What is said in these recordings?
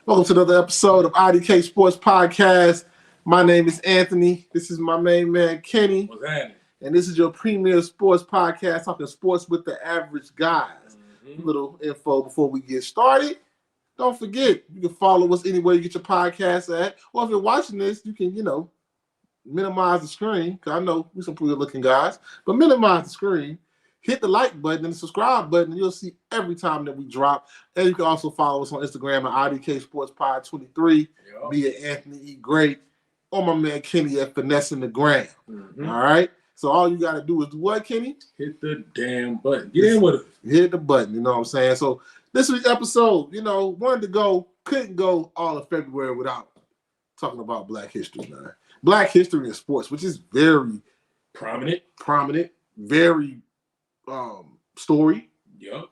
Welcome to another episode of IDK Sports Podcast. My name is Anthony. This is my main man, Kenny. What's happening? And this is your premier sports podcast, talking sports with the average guys. Little info before we get started. Don't forget, you can follow us anywhere you get your podcast at. Or if you're watching this, you can, minimize the screen. Because I know we're some pretty good-looking guys. But minimize the screen. Hit the like button and the subscribe button, and you'll see every time that we drop. And you can also follow us on Instagram at IDK Sports Pod 23. Me at Anthony E. Great. Or my man Kenny at Finessing the Gram. All right? So all you got to do is do what, Kenny? Hit the damn button. Get in with it. Hit the button, you know what I'm saying? So this week's episode, wanted to go, couldn't go all of February without talking about Black history, man. Black history in sports, which is very prominent, very story. Yep.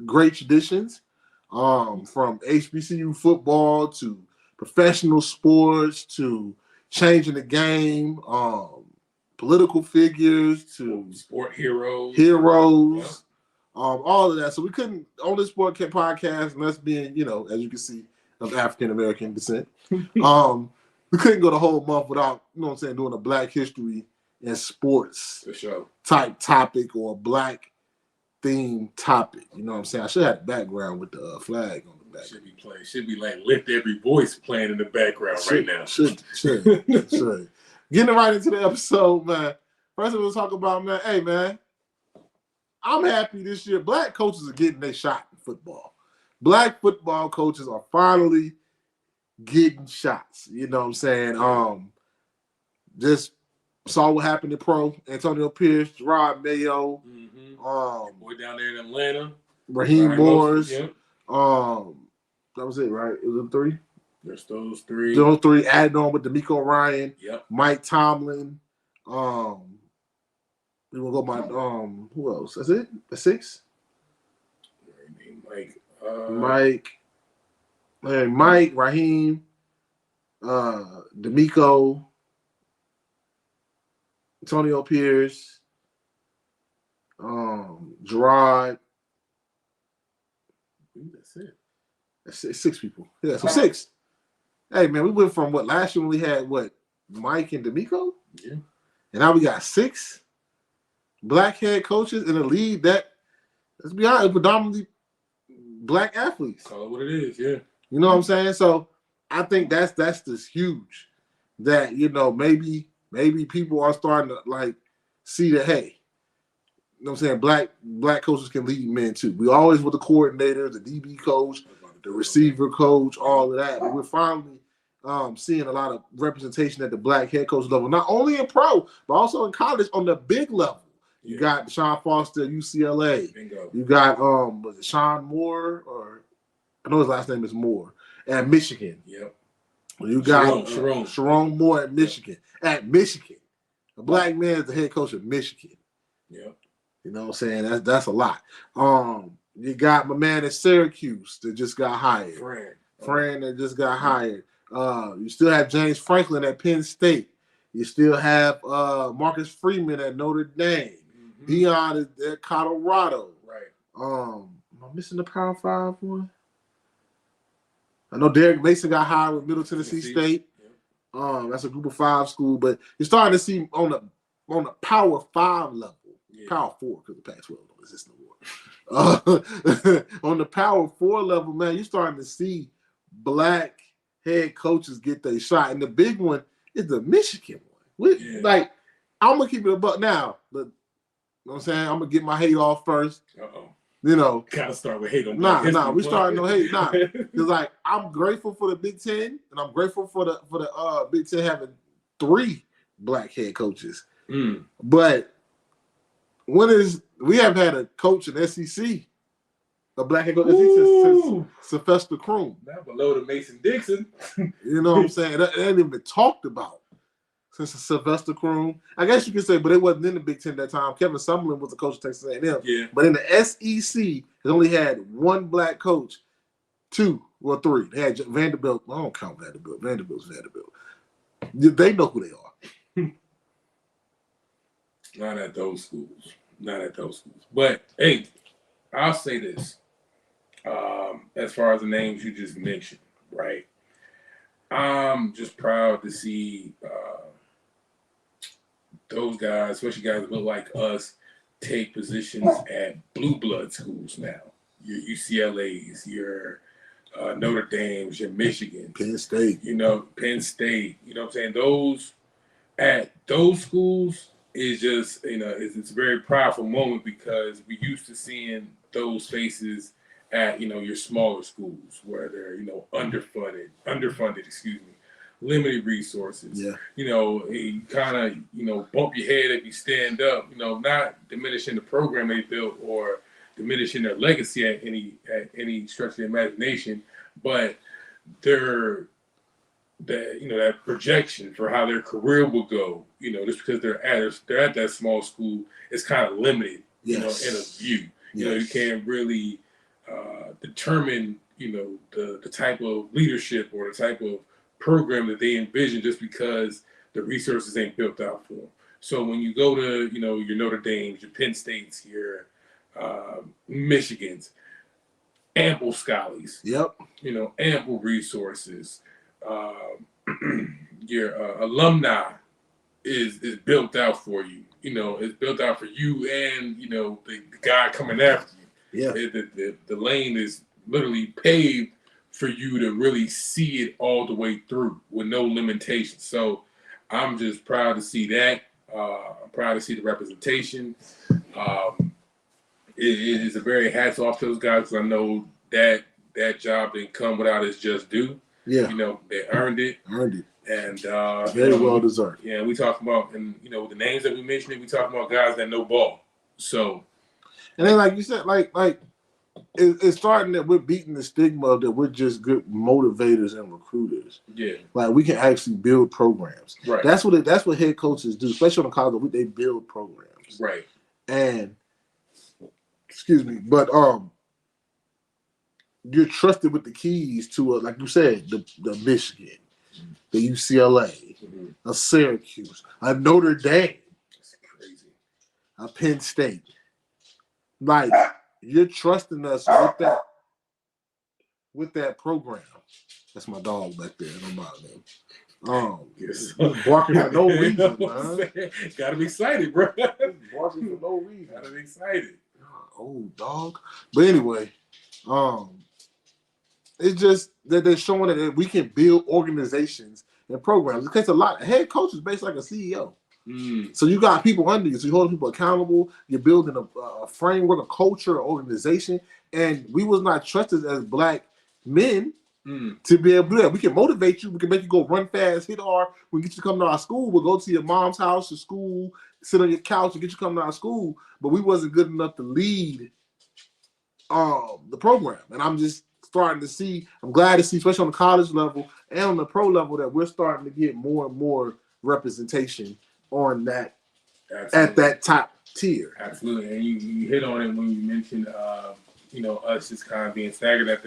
Great traditions. From HBCU football to professional sports to changing the game, political figures to sport heroes. Yep. All of that. So we couldn't on this podcast, and us being, as you can see, of African American descent. We couldn't go the whole month without, doing a Black history and sports For sure. type topic or a Black themed topic. You know what I'm saying? I should have the background with the flag on the back. Should be like Lift Every Voice playing in the background right now. Should. Getting right into the episode, man. First we'll talk about, man, hey, man, I'm happy this year. Black coaches are getting their shot in football. Black football coaches are finally getting shots. You know what I'm saying? Just saw what happened to pro. Antonio Pierce, Gerard Mayo. Boy down there in Atlanta. Raheem Morris. Yep. That was it, right? It was them three? There's those three. Those three added on with D'Amico Ryan. Yep. Mike Tomlin. We will go by who else? That's it? That's six? Mike, Raheem, D'Amico, Antonio Pierce, Gerard. That's it. That's six people. Yeah, so six. Hey, man, we went from last year when we had Mike and D'Amico? Yeah. And now we got six Black head coaches in a league that, let's be honest, predominantly Black athletes. Call it what it is, yeah. You know what I'm saying? So I think that's just huge. That, maybe people are starting to see that, hey, you know what I'm saying, black coaches can lead men too. We always with the coordinator, the DB coach, the receiver coach, all of that. But we're finally seeing a lot of representation at the Black head coach level, not only in pro, but also in college on the big level. You got Sean Foster at UCLA. Bingo. You got was it Sean Moore, or I know his last name is Moore, at Michigan. Yep. You got Sharon Moore at Michigan. Yep. At Michigan. A Black man is the head coach of Michigan. Yep. You know what I'm saying? That's a lot. You got my man at Syracuse that just got hired. Fran that just got hired. You still have James Franklin at Penn State. You still have Marcus Freeman at Notre Dame. Dion is at Colorado. Right. Am I missing the Power 5 one? I know Derek Mason got hired with Middle Tennessee State. Yep. That's a Group of 5 school, but you're starting to see on the Power 5 level, Power 4 because the Pac-12 don't exist no more. On the Power 4 level, man, you're starting to see Black head coaches get their shot, and the big one is the Michigan one. I'm gonna keep it above now, but you know what I'm saying? I'm gonna get my hate off first. Gotta start with hate on Nah, we starting no hate. Nah. Because I'm grateful for the Big Ten, and I'm grateful for the Big Ten having 3 Black head coaches. But we have had a coach in SEC, a Black head coach since Sylvester Croom. Not below the Mason Dixon. You know what I'm saying? That ain't even been talked about since Sylvester Croom. I guess you could say, but it wasn't in the Big Ten that time. Kevin Sumlin was the coach of Texas A&M. Yeah. But in the SEC, it only had 1 Black coach, 2 or 3. They had Vanderbilt. I don't count Vanderbilt. Vanderbilt's Vanderbilt. They know who they are. Not at those schools. But, hey, I'll say this. As far as the names you just mentioned, Right. I'm just proud to see those guys, especially guys that look like us, take positions at blue blood schools now. Your UCLA's, your Notre Dame's, your Michigan's, Penn State. Penn State. You know what I'm saying? Those at those schools is just, it's a very powerful moment because we used to seeing those faces at, your smaller schools where they're, underfunded, excuse me, limited resources. Yeah. You kind of, bump your head if you stand up, not diminishing the program they built or diminishing their legacy at any stretch of the imagination, but that projection for how their career will go, just because they're at that small school, is kind of limited, in a view. You can't really determine, the type of leadership or the type of program that they envision just because the resources ain't built out for them. So when you go to, your Notre Dame's, your Penn State's, your Michigan's, ample scholars. Yep. Ample resources. Your alumni is built out for you. It's built out for you and the guy coming after you. Yeah. The lane is literally paved for you to really see it all the way through with no limitations. So I'm just proud to see that. I'm proud to see the representation. It is a very hats off to those guys because I know that job didn't come without its just due. Yeah. They earned it. And very well deserved. Yeah, we talk about, and the names that we mentioned, we talk about guys that know ball. So, and then like you said, like it's starting that we're beating the stigma that we're just good motivators and recruiters. Yeah, like we can actually build programs. Right. That's what head coaches do, especially on the college. They build programs. Right. And excuse me, but you're trusted with the keys to like you said, the Michigan, the UCLA, a Syracuse, a Notre Dame, that's crazy, a Penn State. Like you're trusting us with that program. That's my dog back there. Don't bother him. He's barking for no reason, man. Gotta be excited, bro. Barking for no reason. Gotta be excited. Old dog. But anyway, it's just that they're showing that we can build organizations and programs. Because a lot head coach is based like a CEO. So you got people under you. So you're holding people accountable. You're building a framework, a culture, an organization. And we was not trusted as black men to be able to do that. We can motivate you. We can make you go run fast, hit hard. We can get you to come to our school. We'll go to your mom's house, your school, sit on your couch and get you to come to our school. But we wasn't good enough to lead the program. And I'm just starting to see, I'm glad to see, especially on the college level and on the pro level, that we're starting to get more and more representation on that. Absolutely. At that top tier. Absolutely. And you hit on it when you mentioned us just kind of being staggered at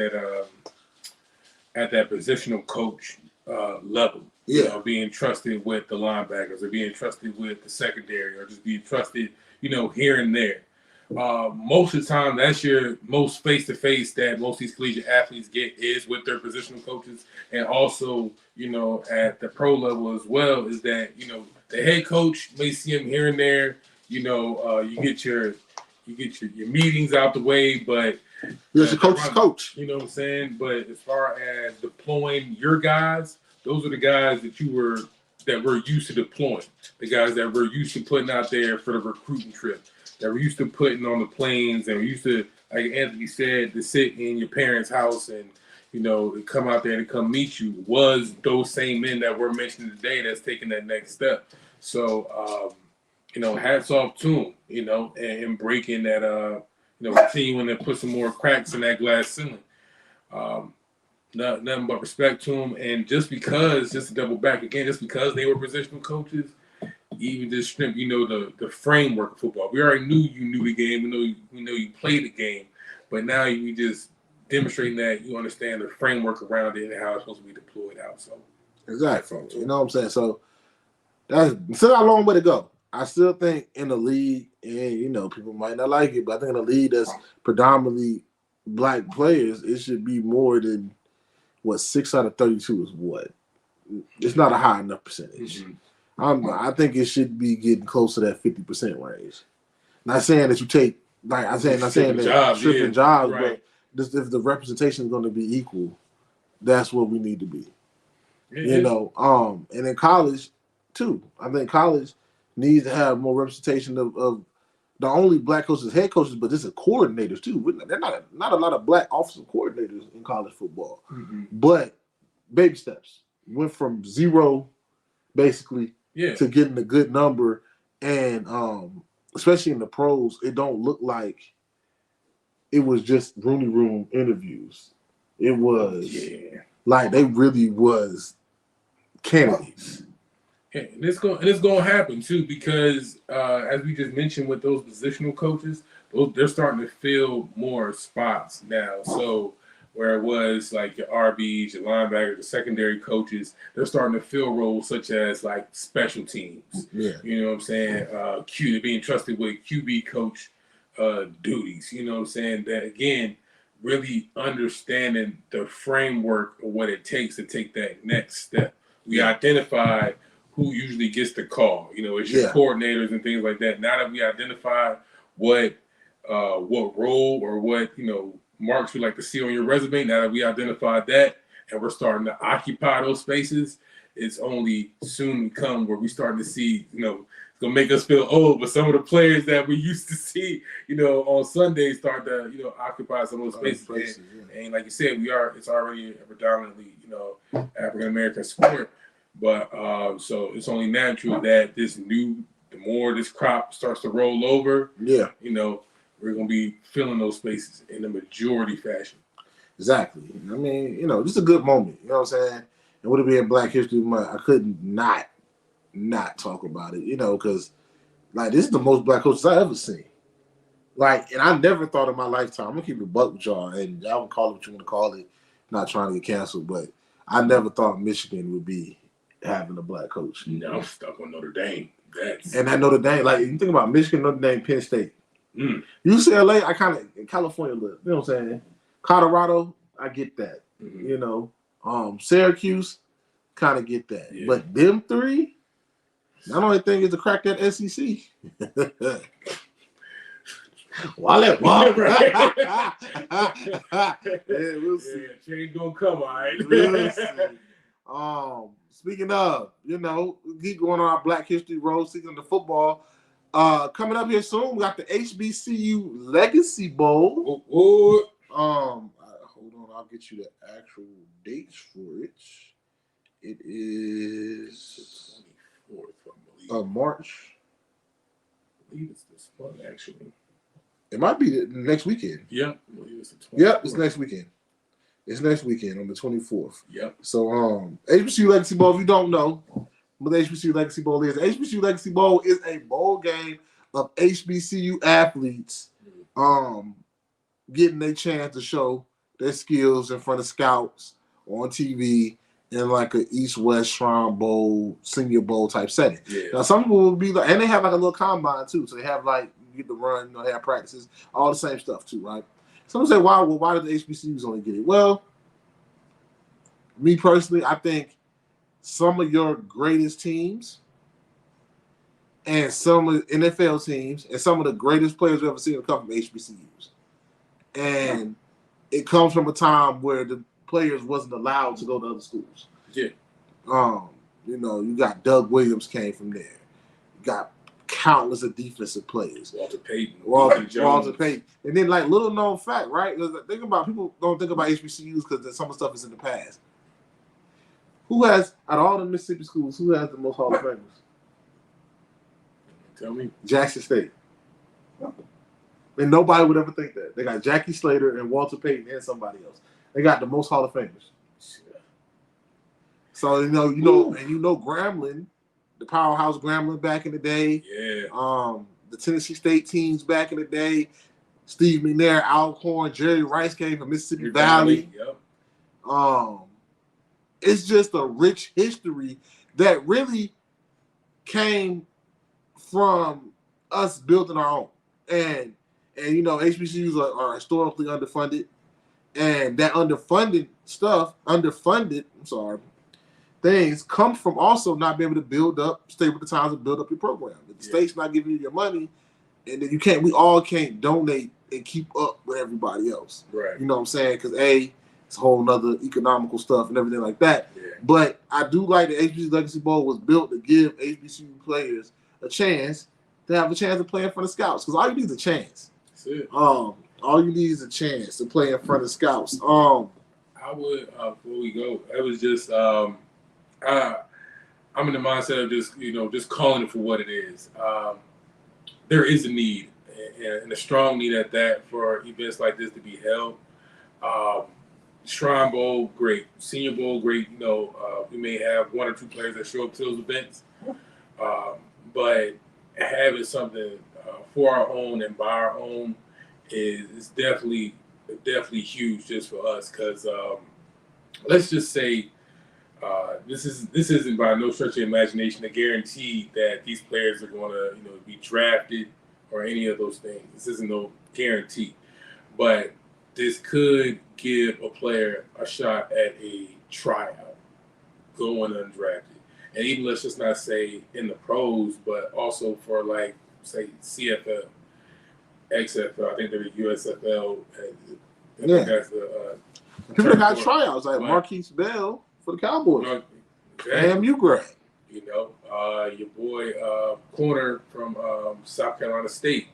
that positional coach level. Yeah. Being trusted with the linebackers or being trusted with the secondary or just being trusted, here and there. Most of the time, that's your most face-to-face that most of these collegiate athletes get is with their positional coaches. And also, at the pro level as well, is that, the head coach may see him here and there. You get your meetings out the way, but there's a coach's coach. You know what I'm saying? But as far as deploying your guys, those are the guys that we're used to deploying. The guys that we're used to putting out there for the recruiting trip. That we're used to putting on the planes, and we're used to, like Anthony said, to sit in your parents' house and, to come out there and come meet you, was those same men that we're mentioning today that's taking that next step. So, hats off to them, and breaking that, continuing to put some more cracks in that glass ceiling. Nothing but respect to them. And just to double back again, just because they were positional coaches, even just strip, the framework of football. We already knew you knew the game. We know you played the game, but now you just demonstrating that you understand the framework around it and how it's supposed to be deployed out. So exactly, you know what I'm saying. So that's still got a long way to go. I still think in the league, and people might not like it, but I think in the league that's predominantly black players, it should be more than what 6 out of 32 is what? It's not a high enough percentage. I think it should be getting close to that 50% range. Not saying that you take not saying that stripping jobs, right. But just if the representation is going to be equal, that's what we need to be. And in college too. I think college needs to have more representation of not only black coaches, head coaches, but this is coordinators too. They're not a lot of black offensive coordinators in college football. But baby steps. Went from 0 basically to getting a good number, and especially in the pros, it don't look like it was just Rooney Room interviews. It was like they really was candidates. And it's going to happen too, because as we just mentioned with those positional coaches, they're starting to fill more spots now. So where it was like your RBs, your linebackers, the secondary coaches, they're starting to fill roles such as like special teams. Yeah. You know what I'm saying? Being trusted with QB coach duties. You know what I'm saying? That again, really understanding the framework of what it takes to take that next step. We identify who usually gets the call. It's your coordinators and things like that. Now that we identify what role or what marks we like to see on your resume, now that we identified that and we're starting to occupy those spaces, it's only soon to come where we starting to see, it's gonna make us feel old, but some of the players that we used to see, on Sundays start to, occupy some of those spaces. And like you said, it's already a predominantly, African American sport. But so it's only natural that the more this crop starts to roll over, we're going to be filling those spaces in the majority fashion. Exactly. I mean, just a good moment. You know what I'm saying? And would it be in Black History Month? I couldn't not talk about it, because, like, this is the most black coaches I ever seen. Like, and I never thought in my lifetime, I'm going to keep it buck with y'all, and y'all can call it what you want to call it, not trying to get canceled, but I never thought Michigan would be having a black coach. No, I'm stuck on Notre Dame. And that Notre Dame, like, you think about Michigan, Notre Dame, Penn State. UCLA, I kind of in California live. You know what I'm saying? Colorado, I get that. Syracuse, kind of get that. Yeah. But them three, not only thing is to crack that SEC. Wallet, we'll see. Change gonna come, all right. We'll see. Speaking of, keep going on our Black History Road, speaking of the football. Coming up here soon, we got the HBCU Legacy Bowl. Hold on, I'll get you the actual dates for it. It is the 24th of March. I believe it's this month, actually. It might be the next weekend. Yeah, I believe it's the 24th. Yep, it's next weekend. It's next weekend on the 24th. Yep. So, HBCU Legacy Bowl, if you don't know what the HBCU Legacy Bowl is, the HBCU Legacy Bowl is a bowl game of HBCU athletes getting their chance to show their skills in front of scouts on TV in like a East-West Shrine Bowl, Senior Bowl type setting. Yeah. Now, some people will be like, and they have like a little combine too. So they have like, you get to run, they have practices, all the same stuff too, right? Some say, why do the HBCUs only get it? Well, me personally, I think some of your greatest teams and some of the NFL teams and some of the greatest players we've ever seen come from HBCUs. And it comes from a time where the players wasn't allowed to go to other schools. Yeah. You got Doug Williams came from there. You got countless of defensive players. Walter Payton. Walter Payton. And then, like, little known fact, right? People don't think about HBCUs because some of the stuff is in the past. Who has, out of all the Mississippi schools, who has the most Hall of Famers? Tell me. Jackson State. And nobody would ever think that. They got Jackie Slater and Walter Payton and somebody else. They got the most Hall of Famers. So, and Grambling, the powerhouse Grambling back in the day. Yeah. The Tennessee State teams back in the day. Steve McNair, Alcorn, Jerry Rice came from Mississippi Valley. Yep. It's just a rich history that really came from us building our own. And HBCUs are historically underfunded. And that things come from also not being able to stay with the times and build up your program. If the state's not giving you your money, and then we all can't donate and keep up with everybody else. Right. You know what I'm saying? Because it's a whole nother economical stuff and everything like that. Yeah. But I do like the HBCU Legacy Bowl was built to give HBCU players a chance to have a chance to play in front of scouts. Because all you need is a chance. That's it. All you need is a chance to play in front of scouts. I would before we go, it was just I'm in the mindset of just calling it for what it is. There is a need and a strong need at that for events like this to be held. Shrine Bowl, great. Senior Bowl, great. We may have one or two players that show up to those events, but having something for our own and by our own is definitely huge just for us. Because let's just say this isn't by no stretch of the imagination a guarantee that these players are going to be drafted or any of those things. This isn't no guarantee, but this could give a player a shot at a tryout, going undrafted. And even let's just not say in the pros, but also for say CFL, XFL, I think they're the USFL. I think that's the people that got tryouts like Marquise Bell for the Cowboys. Damn, you great. Your boy corner from South Carolina State.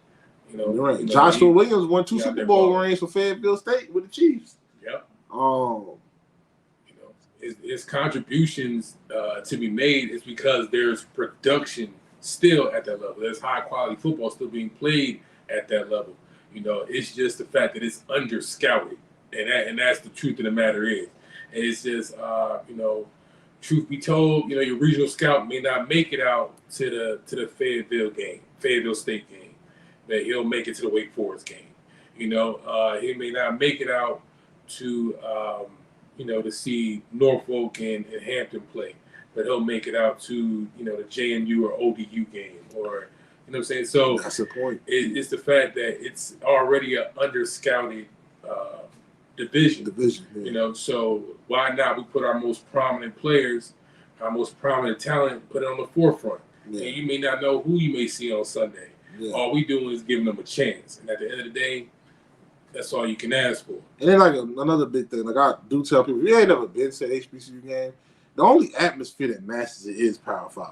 Right. Joshua Williams won 2 Super Bowl rings for Fayetteville State with the Chiefs. Yep. His contributions to be made is because there's production still at that level. There's high quality football still being played at that level. It's just the fact that it's under scouted, and that's the truth of the matter is. And it's just truth be told, your regional scout may not make it out to the Fayetteville State game. That he'll make it to the Wake Forest game. He may not make it out to to see Norfolk and Hampton play, but he'll make it out to the JMU or ODU game, or what I'm saying. So that's the point. It's the fact that it's already an under-scouted division. Yeah. So why not we put our most prominent players, our most prominent talent, put it on the forefront. Yeah. And you may not know who you may see on Sunday. Yeah. All we doing is giving them a chance, and at the end of the day, that's all you can ask for. And then another big thing, I do tell people, if you ain't never been to an HBCU game, the only atmosphere that matches it is Power 5.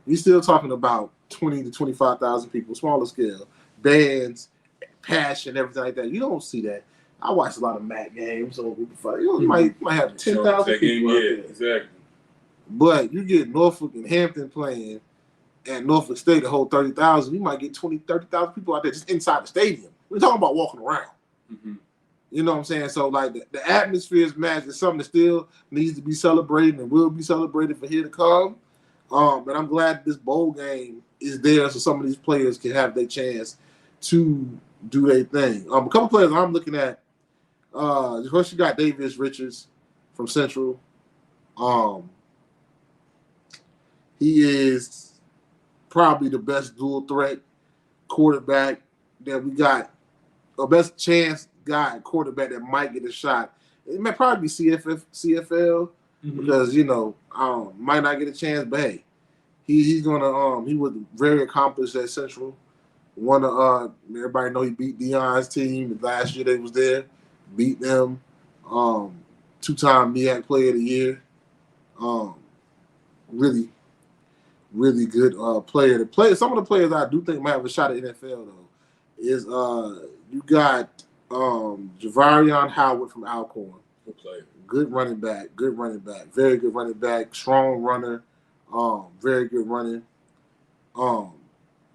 You're still talking about 20 to 25,000 people, smaller scale, bands, passion, everything like that. You don't see that. I watched a lot of MAC games, so you might have 10,000 people out there. Exactly. But you get Norfolk and Hampton playing, and Norfolk State, the whole 30,000, you might get 20, 30,000 people out there just inside the stadium. We're talking about walking around. Mm-hmm. You know what I'm saying? So, the atmosphere is magic. It's something that still needs to be celebrated and will be celebrated for here to come. But I'm glad this bowl game is there so some of these players can have their chance to do their thing. A couple players I'm looking at, first you got Davis Richards from Central. He is probably the best dual threat quarterback that we got, or best chance guy quarterback that might get a shot. It may probably be CFL because might not get a chance, but hey, he's gonna he was very accomplished at Central. Everybody know he beat Deion's team last year. They was there, beat them. 2-time MEAC Player of the Year. Really good player. Some of the players I do think might have a shot at NFL though is you got Javarion Howard from Alcorn. Good player. Good running back. Very good running back. Strong runner. Very good running.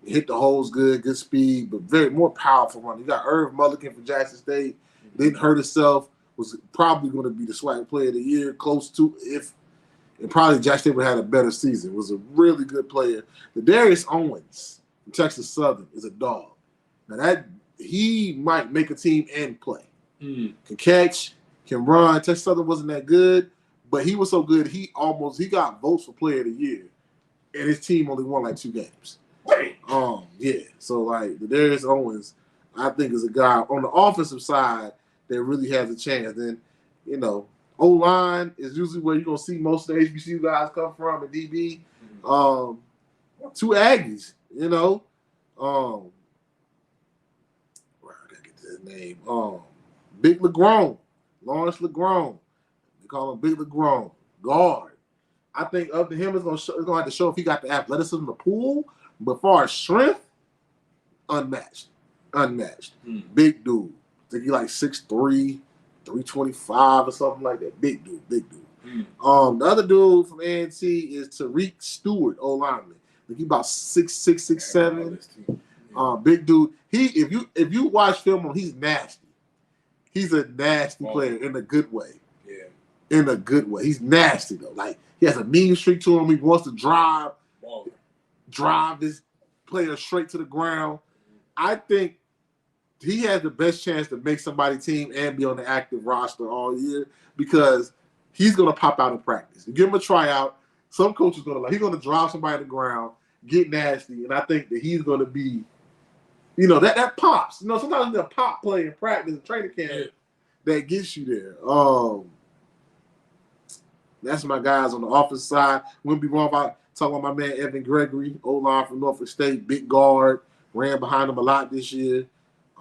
Hit the holes good speed, but very more powerful runner. You got Irv Mulligan from Jackson State. Didn't hurt himself. Was probably going to be the SWAC Player of the Year, close to and probably Jackson State would have had a better season. Was a really good player. The Darius Owens from Texas Southern is a dog. Now he might make a team and play. Can catch, can run. Texas Southern wasn't that good, but he was so good he got votes for Player of the Year, and his team only won 2 games. Yeah. So the Darius Owens, I think, is a guy on the offensive side that really has a chance. Then, you know, O-line is usually where you're going to see most of the HBCU guys come from, and DB. Two Aggies, you know. I gotta get to his name. Big LeGrone, Lawrence LeGrone. They call him Big LeGrone. Guard. I think up to him is gonna have to show if he got the athleticism in the pool, but as far as strength, unmatched. Big dude. I think he like 6'3", 325 or something like that. Big dude. The other dude from A&T is Tariq Stewart, O-lineman. I think he about 6'6", 6'7". Big dude. If you watch film on him, he's nasty. He's a nasty player in a good way. Yeah. In a good way. He's nasty though. Like he has a mean streak to him. He wants to drive this player straight to the ground. I think he has the best chance to make somebody's team and be on the active roster all year because he's gonna pop out in practice. You give him a tryout. Some coaches he's gonna drive somebody to the ground, get nasty, and I think that he's gonna be, you know, that pops. You know, sometimes there's a pop play in practice and training camp that gets you there. That's my guys on the offensive side. Wouldn't be wrong about talking about my man Evan Gregory, O-line from Norfolk State, big guard, ran behind him a lot this year.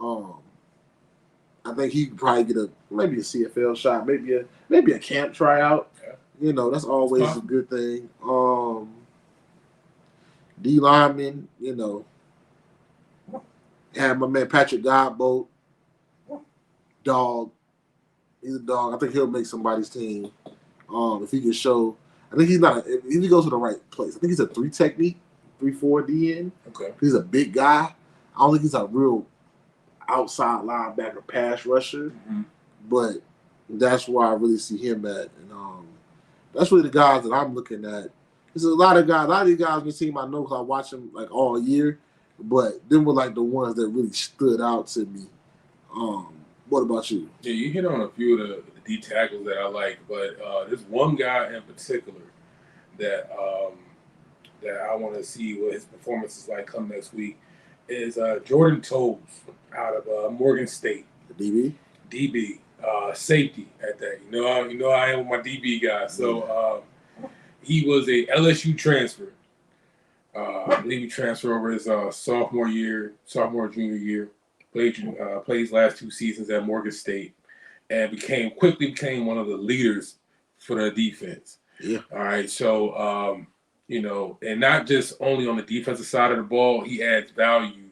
I think he could probably get maybe a CFL shot, maybe a camp tryout. Yeah. You know, that's always a good thing. D lineman, you know, had my man Patrick Godbolt, dog. He's a dog. I think he'll make somebody's team. If he can show, I think if he goes to the right place. I think he's a 3 technique, 3-4 DN. Okay. He's a big guy. I don't think he's a real outside linebacker pass rusher, but that's where I really see him at. And that's really the guys that I'm looking at. There's a lot of these guys on the team I know because I watch them like all year, but them were like the ones that really stood out to me. What about you? Yeah, you hit on a few of the D tackles that I like, but there's one guy in particular that I want to see what his performance is like come next week. Is Jordan Toles out of Morgan State. The DB, safety at that. You know I am with my DB guy. So he was a LSU transfer. I believe he transferred over his sophomore, junior year. Played his last 2 seasons at Morgan State, and quickly became one of the leaders for the defense. Yeah. All right. So you know, and not just only on the defensive side of the ball, he adds value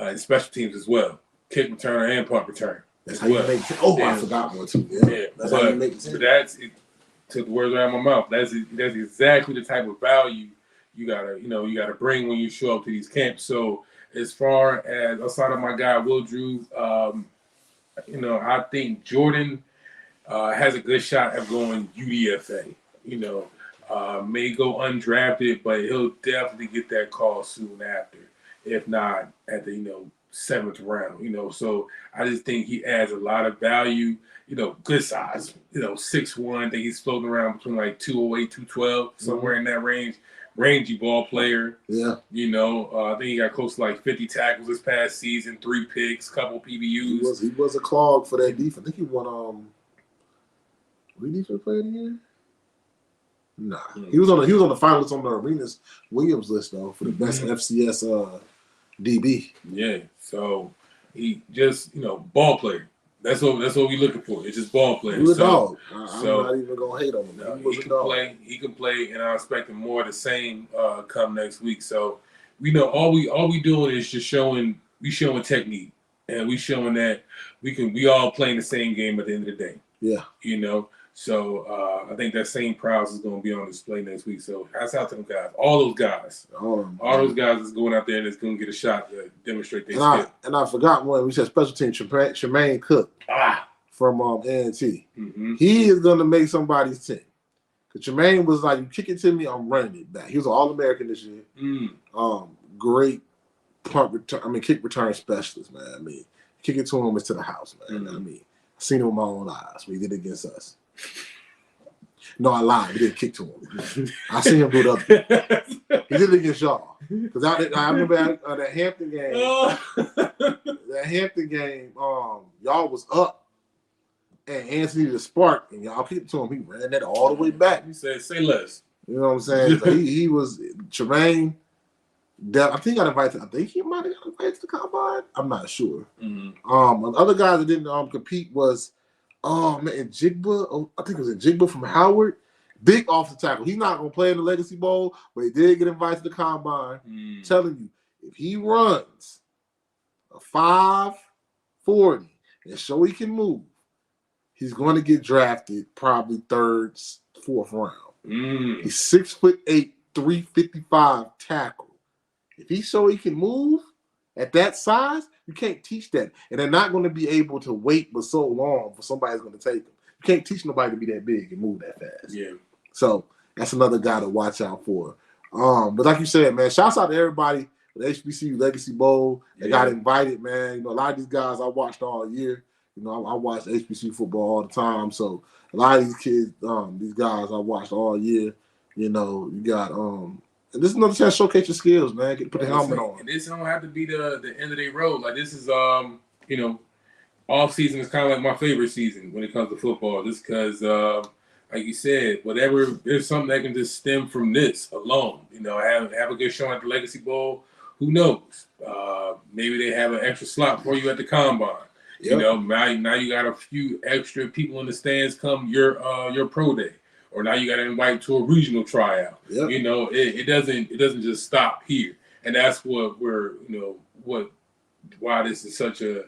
in special teams as well. Kick returner and punt return. That's how you make it. Oh, I forgot one too. Yeah. That's how you make it. But that's it. Took the words out of my mouth. That's exactly the type of value you gotta bring when you show up to these camps. So as far as outside of my guy Will Drew, you know, I think Jordan has a good shot at going UDFA. You know, may go undrafted, but he'll definitely get that call soon after, if not at the 7th round. You know, so I just think he adds a lot of value. You know, good size. 6'1". I think he's floating around between like 208, 212, somewhere in that range. Rangy ball player. Yeah. I think he got close to like 50 tackles this past season, 3 picks, couple PBUs. He was a clog for that defense. I think he won defense player of the year? Nah. He was on the finalists on the Arenas Williams list though for the best FCS DB. Yeah. So he just, ball player. That's what we're looking for. It's just ball players. He's a dog. I'm not even gonna hate on him. No, he can play, and I expect him more of the same come next week. So we know all we doing is just showing technique, and we showing that we all playing the same game at the end of the day. Yeah. So I think that same prowess is going to be on display next week. So hats out to them guys. All those guys. All those guys is going out there and is going to get a shot to demonstrate their skill. And I forgot one. We said special team, Tremaine Cook from A&T. Mm-hmm. He is going to make somebody's team. Because Tremaine was like, you kick it to me, I'm running it back. He was an All-American this year. Great kick return specialist, man. I mean, kick it to him is to the house, man. Mm-hmm. I mean, I've seen him with my own eyes. He did it against us. No, I lied. He didn't kick to him. I seen him do it up. He did it against y'all. Because I remember that Hampton game. That Hampton game, y'all was up and Anthony the Spark, and y'all keep it to him. He ran that all the way back. He said, "Say less." You know what I'm saying? So he was Tremaine. I think he got invited. I think he might have got invited to the combine. I'm not sure. Mm-hmm. Other guys that didn't compete was Jigba. I think it was Jigba from Howard. Big offensive tackle. He's not gonna play in the Legacy Bowl, but he did get invited to the combine. Telling you, if he runs a 5.40 and show he can move, he's going to get drafted probably 3rd, 4th round. He's 6'8", 355 tackle. If he show he can move at that size, you can't teach that. And they're not going to be able to wait for so long for somebody's going to take them. You can't teach nobody to be that big and move that fast. Yeah. So that's another guy to watch out for. But like you said, man, shouts out to everybody at the HBCU Legacy Bowl that got invited, man. You know, a lot of these guys I watched all year. You know, I watched HBCU football all the time. So a lot of these kids, these guys I watched all year. You know, you got and this is another chance to showcase your skills, man. Put the helmet on. And this don't have to be the end of their road. Like this is you know, off season is kind of like my favorite season when it comes to football. Just because like you said, whatever, there's something that can just stem from this alone. You know, have a good showing at the Legacy Bowl. Who knows? Maybe they have an extra slot for you at the combine. Yep. You know, now you got a few extra people in the stands come your pro day, or now you got to invite to a regional tryout. Yep. You know, it doesn't just stop here, and that's what why this is such a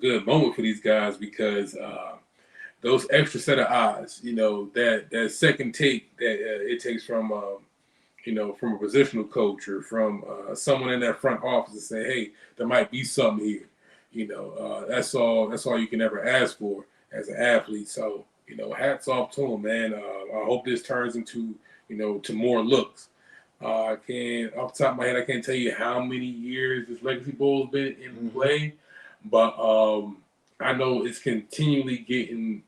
good moment for these guys, because those extra set of eyes, you know, that second take that it takes from from a positional coach or from someone in that front office to say, hey, there might be something here. You know, that's all you can ever ask for as an athlete. So, you know, hats off to him, man. I hope this turns into, to more looks. Off the top of my head, I can't tell you how many years this Legacy Bowl has been in play, but I know it's continually getting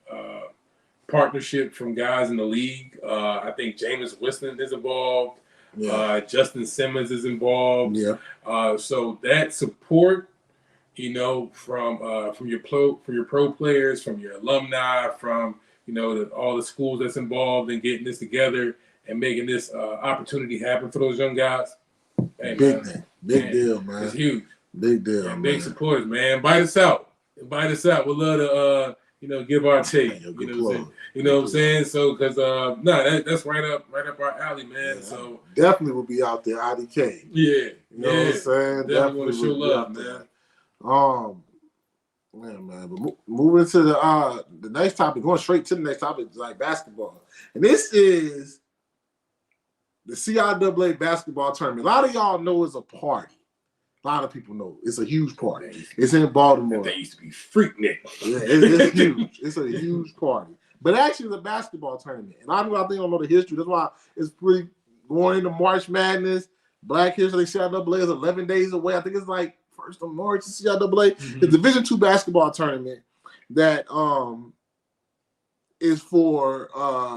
partnership from guys in the league. I think Jameis Winston is involved. Yeah. Justin Simmons is involved. Yeah. So that support, from your pro players, from your alumni, from all the schools that's involved in getting this together and making this opportunity happen for those young guys. Hey, big deal, man. It's huge. Big deal, man. Big supporters, man. Invite us out. We'd love to, give our take. You know what I'm saying? So, because that's right up our alley, man. Yeah, so definitely will be out there, IDK. Yeah, you know what I'm saying? Definitely want to show love, man. Man. But moving to the next topic, going straight to the next topic, is like basketball, and this is the CIAA basketball tournament. A lot of y'all know it's a party. A lot of people know it's a huge party. It's in Baltimore. They used to be Freaknik. Yeah, it's huge. It's a huge party. But actually, it's a basketball tournament. And I think I don't know the history. That's why it's pretty going into March Madness. Black History CIAA is 11 days away. I think it's like 1st of March. CIAA. Mm-hmm. The Division II basketball tournament that is for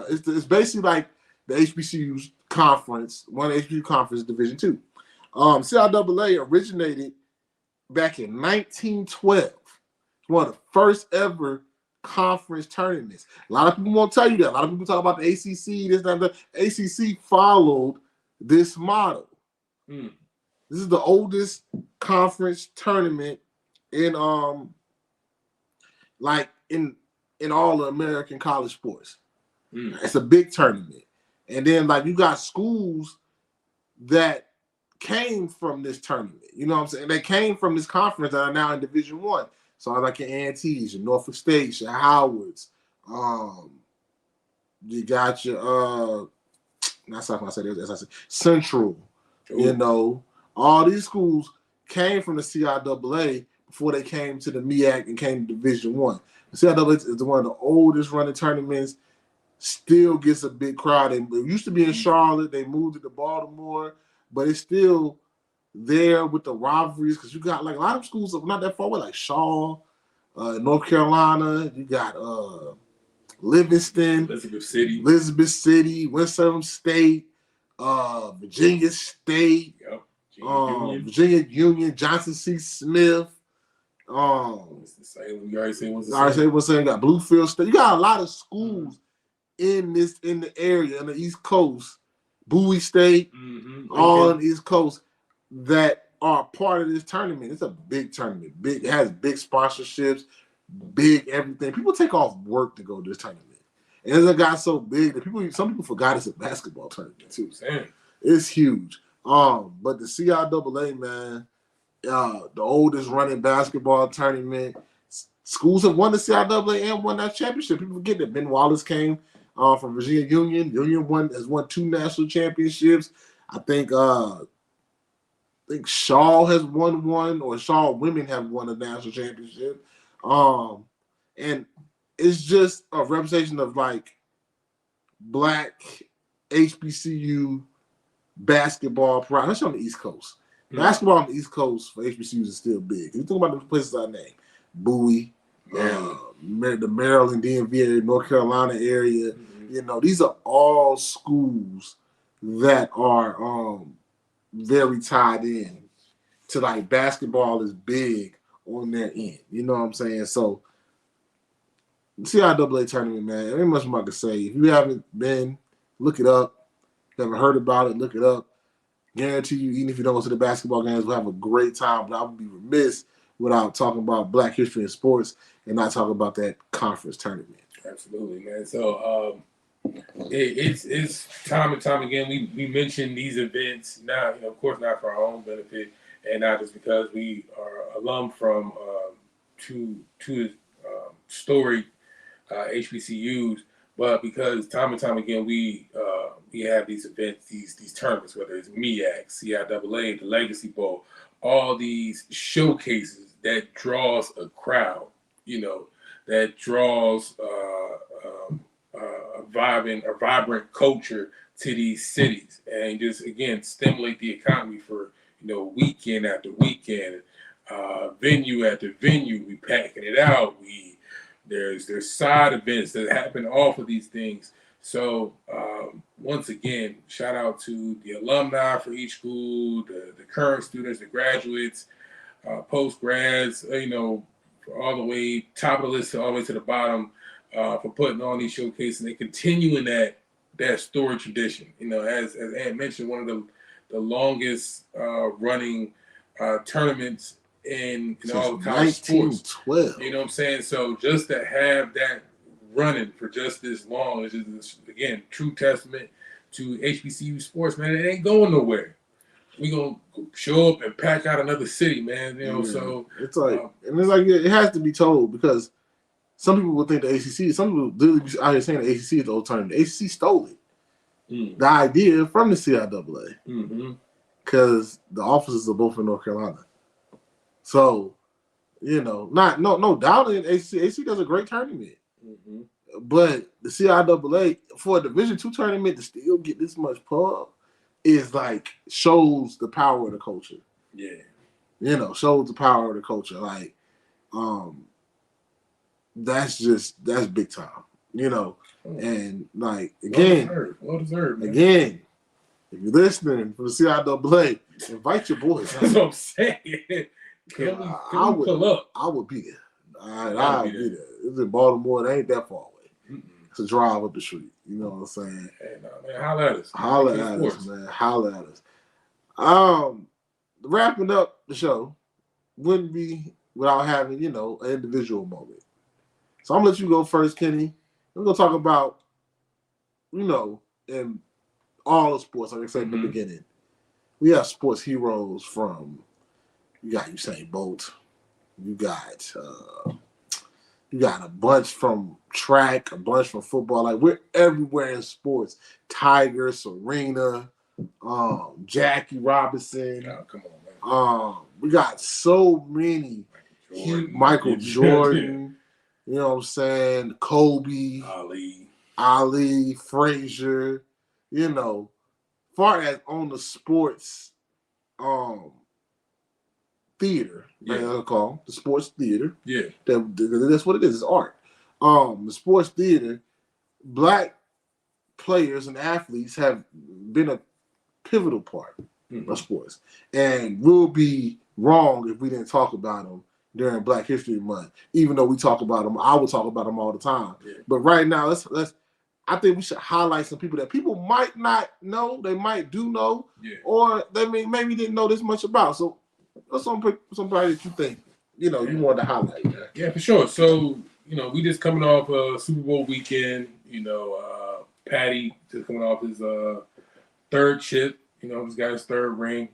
it's basically like the HBCU's conference. One HBCU conference, Division II. CIAA originated back in 1912. It's one of the first ever conference tournaments. A lot of people won't tell you that. A lot of people talk about the ACC. This and the ACC followed this model. This is the oldest conference tournament in all the American college sports. It's a big tournament, and then you got schools that came from this tournament. You know what I'm saying? They came from this conference that are now in Division I. So like your A&T's, your Norfolk States, your Howards. You got your Central. Ooh. All these schools came from the CIAA before they came to the MEAC and came to Division I. The CIAA is one of the oldest running tournaments. Still gets a big crowd. It used to be in Charlotte. They moved it to Baltimore, but it's still there with the rivalries, because you got a lot of schools not that far away, like Shaw, North Carolina. You got Livingston, Elizabeth City, Winston State, Virginia State, Virginia Union, Johnson C. Smith, You already said what's the I already was saying got Bluefield State. You got a lot of schools in the area on the East Coast, Bowie State, all on the East Coast that are part of this tournament. It's a big tournament. It has big sponsorships, big everything. People take off work to go to this tournament. And it got so big that some people forgot it's a basketball tournament too. Damn. It's huge. But the CIAA, man, the oldest running basketball tournament. Schools have won the CIAA and won that championship. People forget that Ben Wallace came from Virginia Union. Union has won 2 national championships. I think Shaw has won one, or Shaw women have won a national championship. And it's just a representation of like Black HBCU basketball pride, especially on the East Coast. Basketball on the East Coast for HBCUs is still big. You think about the places I named: Bowie, the Maryland, DMV area, North Carolina area. You know, these are all schools that are very tied in to like basketball is big on their end. You know what I'm saying? So CIAA tournament, man, there ain't much more I can say. If you haven't been, look it up. If you haven't heard about it, look it up. Guarantee you, even if you don't go to the basketball games, we'll have a great time. But I would be remiss without talking about Black history in sports and not talking about that conference tournament. Absolutely, man. So it's time and time again we mention these events now, of course, not for our own benefit and not just because we are alum from two storied HBCUs, but because time and time again we have these events, these tournaments, whether it's MEAC, CIAA, the Legacy Bowl, all these showcases that draws a crowd, that draws a vibrant culture to these cities, and just again stimulate the economy for weekend after weekend, venue after venue. We packing it out. There's side events that happen off of these things. So once again, shout out to the alumni for each school, the current students, the graduates, post grads, all the way top of the list all the way to the bottom, for putting on these showcases and continuing that storied tradition. As Ant mentioned, one of the longest running tournaments in all of college sports. 1912. You know what I'm saying? So just to have that running for just this long is just, again, true testament to HBCU sports, man. It ain't going nowhere. We gonna show up and pack out another city, man. So it's like, it has to be told, because some people would think the ACC. Some people literally be out here saying the ACC is the old tournament. The ACC stole it, the idea from the CIAA, because the offices are both in North Carolina. So, no doubt in ACC. ACC does a great tournament, but the CIAA for a Division II tournament to still get this much pub is like shows the power of the culture. Yeah, shows the power of the culture. Like, that's big time. And like well deserved, man. Again, if you're listening from the CIAA, invite your boys. That's what I'm saying. Can we pull up? I would be there. I'll be there. It's in Baltimore. It ain't that far away. It's a drive up the street. You know what I'm saying? Hey, man, holla at us. Holla at us, man. Holla at us. Wrapping up the show wouldn't be without having, an individual moment. So I'm gonna let you go first, Kenny. We're gonna talk about, in all the sports, like I said in the beginning. We have sports heroes from. You got Usain Bolt. You got a bunch from track, a bunch from football. Like, we're everywhere in sports. Tiger, Serena, Jackie Robinson. Oh, come on, man. We got so many. Michael Jordan. You know what I'm saying? Kobe, Ali, Frazier. Far as on the sports, theater, I'll call the sports theater. Yeah, that's what it is. It's art. The sports theater, Black players and athletes have been a pivotal part of sports, and we'll be wrong if we didn't talk about them during Black History Month. Even though we talk about them, I will talk about them all the time. Yeah. But right now, let's. I think we should highlight some people that people might not know, they might do know, or they maybe didn't know this much about. So, what's somebody that you think you wanted to highlight? Yeah, for sure. So, we just coming off a Super Bowl weekend. Patty just coming off his third chip. He's got his third ring.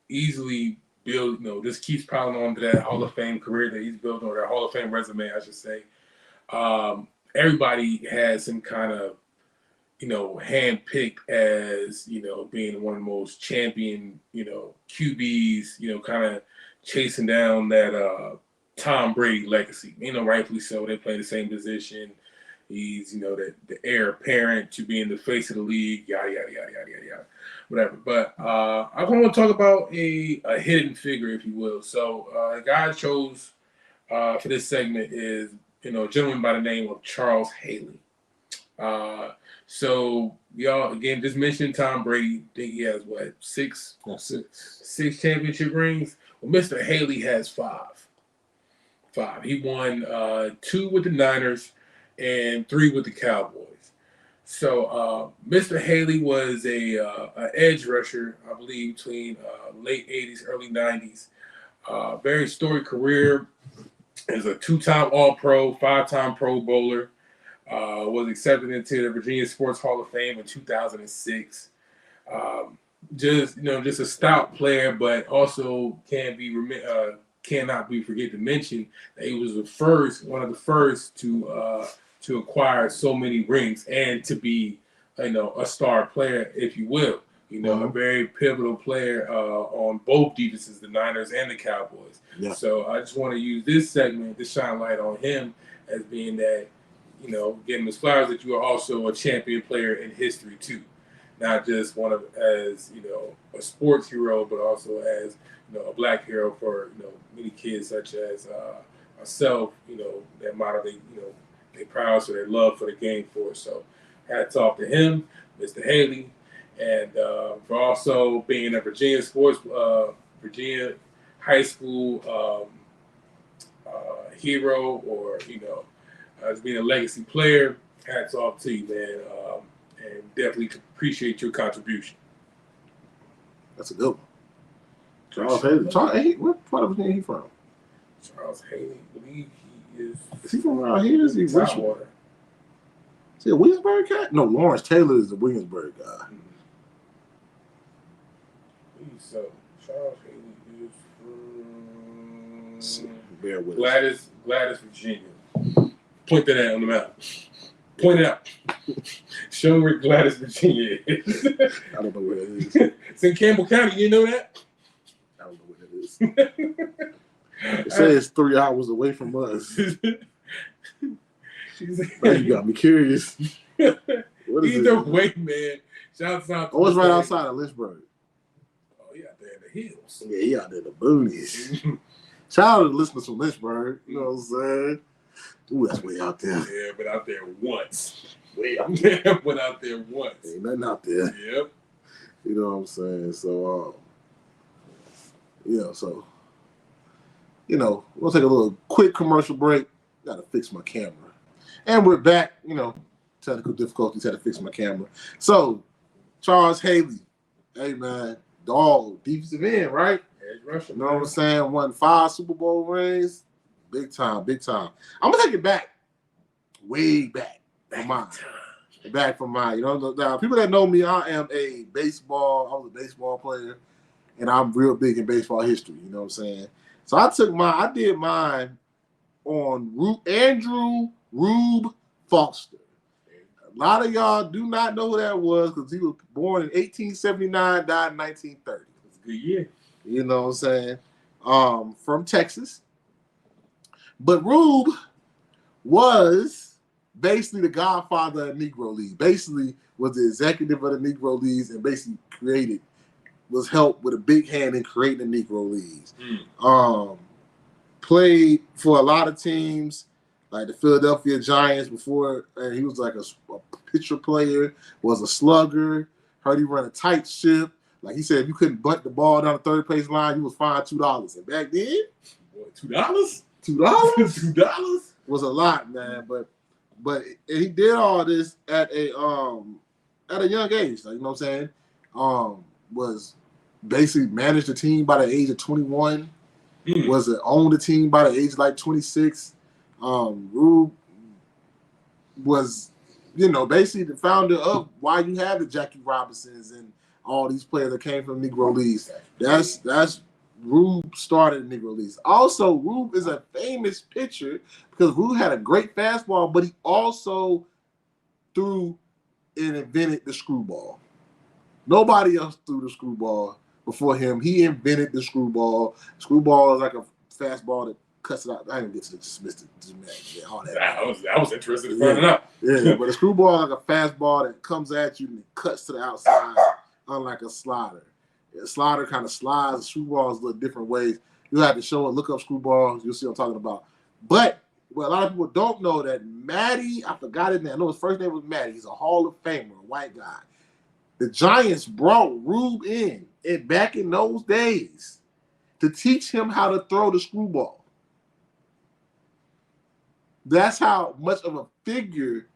Easily build. Just keeps piling on to that Hall of Fame career that he's built, or that Hall of Fame resume, I should say. Everybody has some kind of, handpicked as, being one of the most champion, QBs, kind of chasing down that Tom Brady legacy. Rightfully so. They play the same position. He's, the heir apparent to being the face of the league, yada, yada, yada, yada, yada, yada, whatever. But I want to talk about a hidden figure, if you will. So the guy I chose for this segment is, a gentleman by the name of Charles Haley. So y'all, again, just mentioned Tom Brady. I think he has, what, six championship rings? Well, Mr. Haley has five. He won 2 with the Niners and 3 with the Cowboys. So Mr. Haley was a edge rusher, I believe, between late 80s, early 90s. Very storied career. Is a 2-time All-Pro, 5-time Pro Bowler. Was accepted into the Virginia Sports Hall of Fame in 2006. Just a stout player, but also cannot be forget to mention that he was one of the first to acquire so many rings and to be a star player, if you will. A very pivotal player on both defenses, the Niners and the Cowboys. Yeah. So I just want to use this segment to shine light on him as being that, give him his flowers that you are also a champion player in history too. Not just as a sports hero, but also as, a Black hero for, many kids such as myself, that model they proud, so their love for the game for us. So hats off to him, Mr. Haley. And for also being a Virginia high school hero, or as being a legacy player, hats off to you, man. And definitely appreciate your contribution. That's a good one. Charles Haley. What part of Virginia is he from? Charles Haley, I believe he is. Is he from around here? Is he Richmond? Is he a Williamsburg guy? No, Lawrence Taylor is a Williamsburg guy. Mm-hmm. So Charles Haley is from Bear with Gladys, Virginia. Point that out on the map. Point it out. Show me where Gladys, Virginia is. I don't know where it is. It's in Campbell County. You know that? I don't know where it is. It says 3 hours away from us. Now you got me curious. What is Either way, man. Shouts out to it's right outside of Lynchburg. Oh, yeah, out there in the hills. Yeah, he out there in the boonies. Shout out to the listeners from Lynchburg. You know what I'm saying? Ooh, that's way out there. Yeah, but out there once. Way out there, but out there once. Ain't nothing out there. Yep. You know what I'm saying? So, we'll take a little quick commercial break. Got to fix my camera. And we're back, technical difficulties, had to fix my camera. So, Charles Haley, hey, man, dog, defensive end, right? Edge rusher. You know what I'm saying? Won 5 Super Bowl rings. Big time. I'm going to take it back. Way back. Back from mine. Now, people that know me, I was a baseball player, and I'm real big in baseball history. You know what I'm saying? So I did mine on Andrew Rube Foster. A lot of y'all do not know who that was because he was born in 1879, died in 1930. That's a good year. You know what I'm saying? From Texas. But Rube was basically the godfather of the Negro League. Basically was the executive of the Negro Leagues and basically was helped with a big hand in creating the Negro Leagues. Played for a lot of teams like the Philadelphia Giants before, and he was like a pitcher player, was a slugger, heard he run a tight ship, Like he said, if you couldn't bunt the ball down the third place line, you was fined $2. And back then, $2? $2 $2 was a lot, man. But he did all this at a young age. Like, you know what I'm saying? Was basically managed the team by the age of 21. Was owned the team by the age of like 26. Rube was, basically the founder of why you have the Jackie Robinsons and all these players that came from Negro Leagues. That's Rube started Negro Leagues. Also, Rube is a famous pitcher because Rube had a great fastball, but he also threw and invented the screwball. Nobody else threw the screwball before him. He invented the screwball. Screwball is like a fastball that cuts it out. I didn't get to dismiss it. All that. I was interested in finding out. Yeah, but a screwball is like a fastball that comes at you and it cuts to the outside, unlike a slider. A slider kind of slides. A screwball is a little different ways. You have to show it. Look up screwball. You'll see what I'm talking about. But what a lot of people don't know that Matty, I forgot his name. I know his first name was Matty. He's a Hall of Famer, a white guy. The Giants brought Rube in back in those days to teach him how to throw the screwball. That's how much of a figure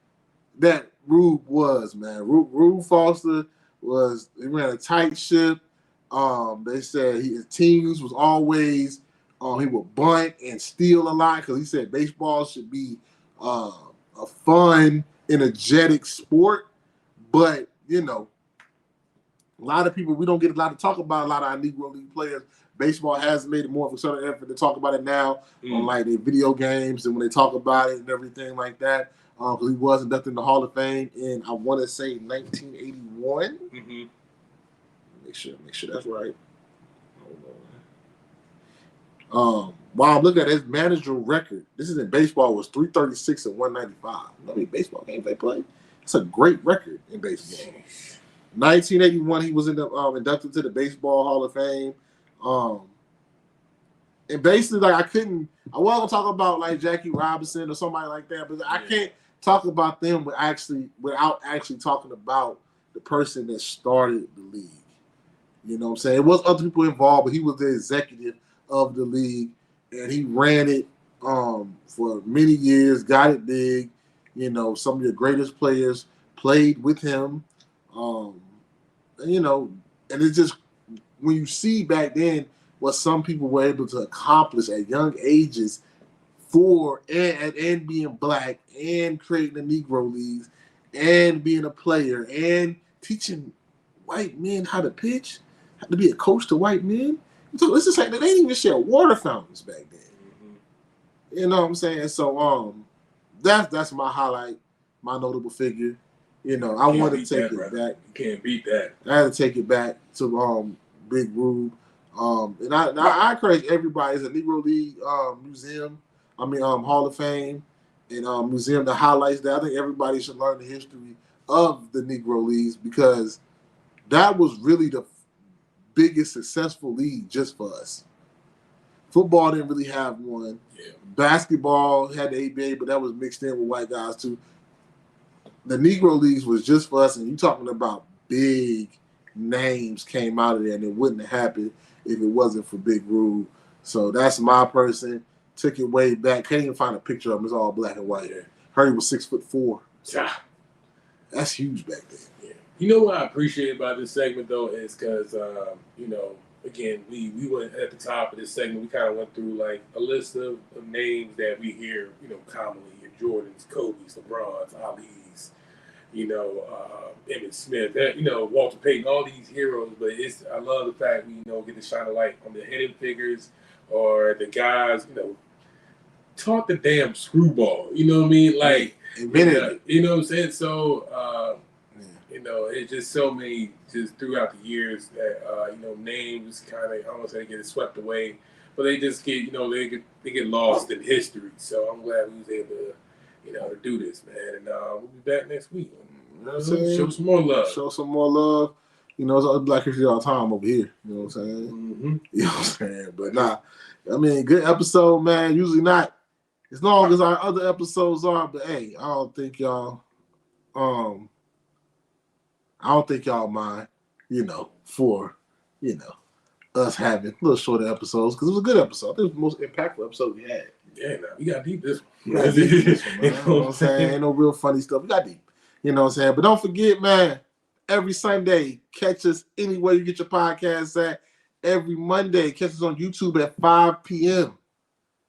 that Rube was, man. Rube Foster he ran a tight ship. They said his teams was always he would bunt and steal a lot because he said baseball should be a fun, energetic sport. But a lot of people, we don't get a lot to talk about a lot of our Negro League players. Baseball has made it more of a sort of effort to talk about it now on like their video games and when they talk about it and everything like that. Because he was inducted in the Hall of Fame in, I want to say, 1981. Mm-hmm. Make sure that's right. While I'm looking at his managerial record, this is in baseball, was 336 and 195. I mean, baseball games they play. It's a great record in baseball. 1981, he was inducted to the Baseball Hall of Fame. And basically, like, I wasn't gonna talk about like Jackie Robinson or somebody like that, but I can't talk about them without actually talking about the person that started the league. You know what I'm saying? It was other people involved, but he was the executive of the league, and he ran it for many years, got it big. Some of the greatest players played with him. And it's just when you see back then what some people were able to accomplish at young ages and being black and creating the Negro Leagues and being a player and teaching white men how to pitch, how to be a coach to white men. So this is like they didn't even share water fountains back then. Mm-hmm. You know what I'm saying? So that's my highlight, my notable figure. I wanted to take it back. You can't beat that. I had to take it back to Big Rube. And I encourage everybody. It's a Negro League museum. Hall of Fame and museum that highlights that. I think everybody should learn the history of the Negro Leagues because that was really the biggest successful league just for us. Football didn't really have one. Yeah. Basketball had the ABA, but that was mixed in with white guys too. The Negro Leagues was just for us, and you talking about big names came out of there, and it wouldn't have happened if it wasn't for Big Rube. So that's my person. Took it way back. Can't even find a picture of him. It's all black and white. Heard he was 6'4". Yeah. That's huge back then. Yeah. You know what I appreciate about this segment though is because again we went at the top of this segment. We kind of went through like a list of names that we hear commonly: your Jordans, Kobe's, LeBron's, Ali's. Emmitt Smith, Walter Payton, all these heroes. But I love the fact we, get to shine a light on the hidden figures or the guys, taught the damn screwball. You know what I mean? Like, you know what I'm saying? So, it's just so many just throughout the years that, names kind of, I don't want to say they get swept away, but they just get, they get lost in history. So I'm glad we was able to, to do this, man. And we'll be back next week. Show some more love. Show some more love. It's Black History all the time over here. You know what I'm saying? Mm-hmm. You know what I'm saying? But good episode, man. Usually not as long as our other episodes are, but hey, I don't think y'all mind, for us having a little shorter episodes because it was a good episode. I think it was the most impactful episode we had. Yeah, we got deep this one. You know what I'm saying? Ain't no real funny stuff. We got deep. You know what I'm saying? But don't forget, man, every Sunday, catch us anywhere you get your podcasts at. Every Monday, catch us on YouTube at 5 p.m.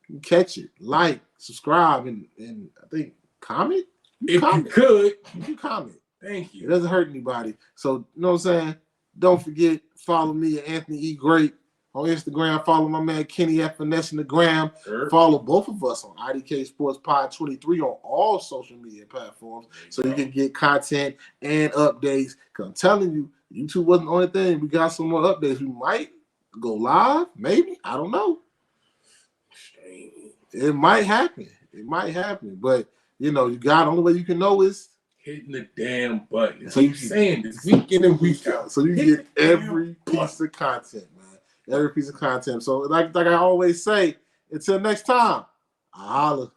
You catch it, like, subscribe, and I think comment. You could. You comment. Thank you. It doesn't hurt anybody. So, you know what I'm saying? Don't forget, follow me at Anthony E. Great on Instagram. Follow my man Kenny F. Finesse in the gram. Sure. Follow both of us on IDK Sports Pod 23 on all social media platforms so you can get content and updates. Because I'm telling you, YouTube wasn't the only thing. We got some more updates. We might go live, maybe. I don't know. It might happen. But, you got only way you can know is hitting the damn button. So you saying this week in and week out. So you get every piece of content, man. Every piece of content. So like I always say, until next time, I holla.